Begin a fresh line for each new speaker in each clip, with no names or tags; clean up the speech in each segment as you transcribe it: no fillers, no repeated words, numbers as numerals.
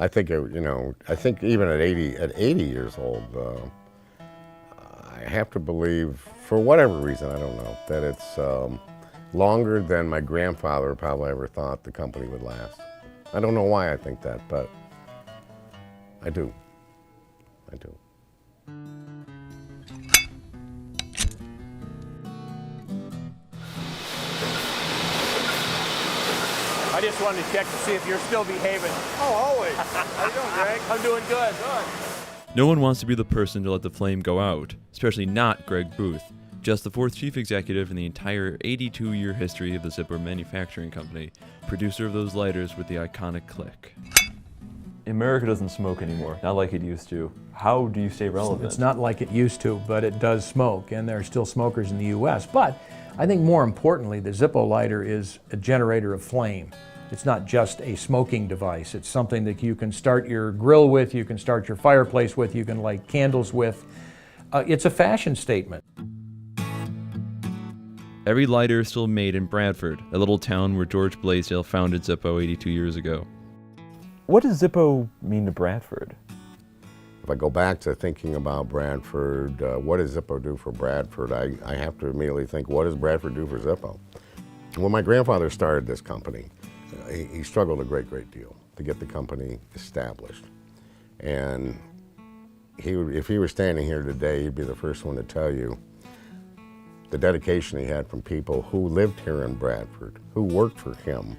I think, I think even at 80 years old, I have to believe, for whatever reason, I don't know, that it's longer than my grandfather probably ever thought the company would last. I don't know why I think that, but I do. I do.
I just wanted to check to see if you're still behaving.
Oh, always. How you doing, Greg?
I'm doing good.
No one wants to be the person to let the flame go out, especially not Greg Booth, just the fourth chief executive in the entire 82-year history of the Zippo Manufacturing Company, producer of those lighters with the iconic click. America doesn't smoke anymore, not like it used to. How do you stay relevant?
It's not like it used to, but it does smoke, and there are still smokers in the U.S. But I think more importantly, the Zippo lighter is a generator of flame. It's not just a smoking device. It's something that you can start your grill with, you can start your fireplace with, you can light candles with. It's a fashion statement.
Every lighter is still made in Bradford, a little town where George Blaisdell founded Zippo 82 years ago. What does Zippo mean to Bradford?
If I go back to thinking about Bradford, what does Zippo do for Bradford? I have to immediately think, what does Bradford do for Zippo? When my grandfather started this company, he struggled a great deal to get the company established. And if he were standing here today, he'd be the first one to tell you the dedication he had from people who lived here in Bradford, who worked for him,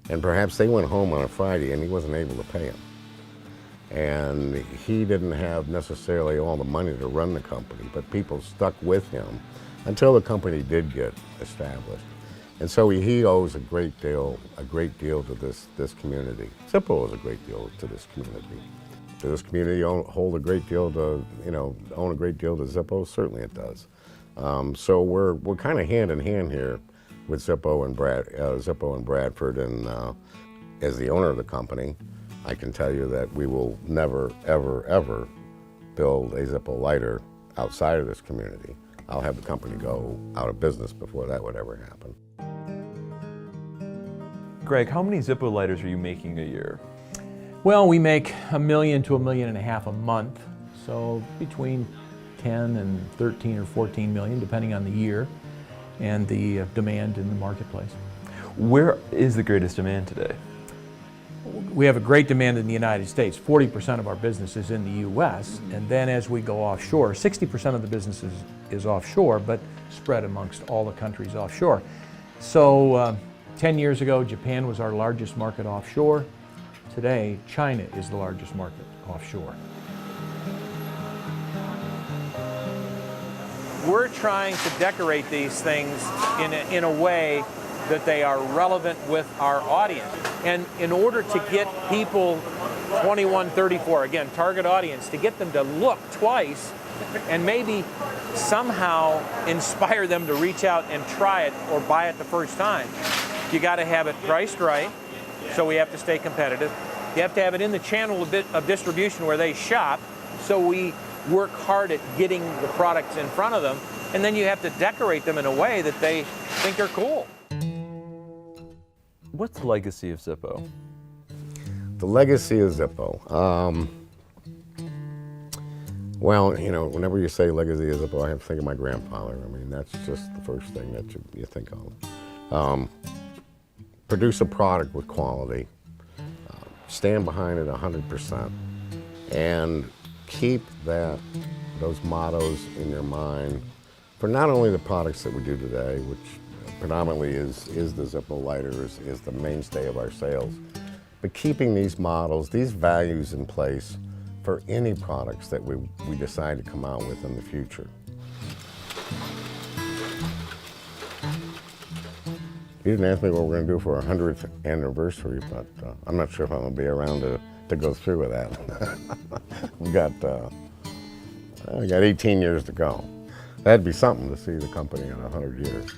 and perhaps they went home on a Friday and he wasn't able to pay them. And he didn't have necessarily all the money to run the company, but people stuck with him until the company did get established. And so he owes a great deal to this community. Zippo owes a great deal to this community. Does this community own a great deal to Zippo? Certainly it does. So we're kind of hand in hand here with Zippo and Bradford, and as the owner of the company, I can tell you that we will never, ever build a Zippo lighter outside of this community. I'll have the company go out of business before that would ever happen.
Greg, how many Zippo lighters are you making a year?
Well, we make 1 million to 1.5 million a month, so between 10 and 13 or 14 million, depending on the year and the demand in the marketplace.
Where is the greatest demand today?
We have a great demand in the United States. 40% of our business is in the U.S., and then as we go offshore, 60% of the business is offshore, but spread amongst all the countries offshore. So 10 years ago, Japan was our largest market offshore. Today, China is the largest market offshore.
We're trying to decorate these things in a way that they are relevant with our audience. And in order to get people 21, 34, again, target audience, to get them to look twice and maybe somehow inspire them to reach out and try it or buy it the first time, you got to have it priced right, so we have to stay competitive. You have to have it in the channel of distribution where they shop, so we work hard at getting the products in front of them, and then you have to decorate them in a way that they think are cool.
What's the legacy of Zippo?
The legacy of Zippo. Well, whenever you say legacy of Zippo, I have to think of my grandfather. I mean, that's just the first thing that you think of. Produce a product with quality, stand behind it 100%, and keep those mottos in your mind for not only the products that we do today, which predominantly is the Zippo lighters, is the mainstay of our sales, but keeping these models, these values in place for any products that we decide to come out with in the future. You didn't ask me what we're going to do for our 100th anniversary, but I'm not sure if I'm going to be around to go through with that. We got 18 years to go. That'd be something to see the company in 100 years.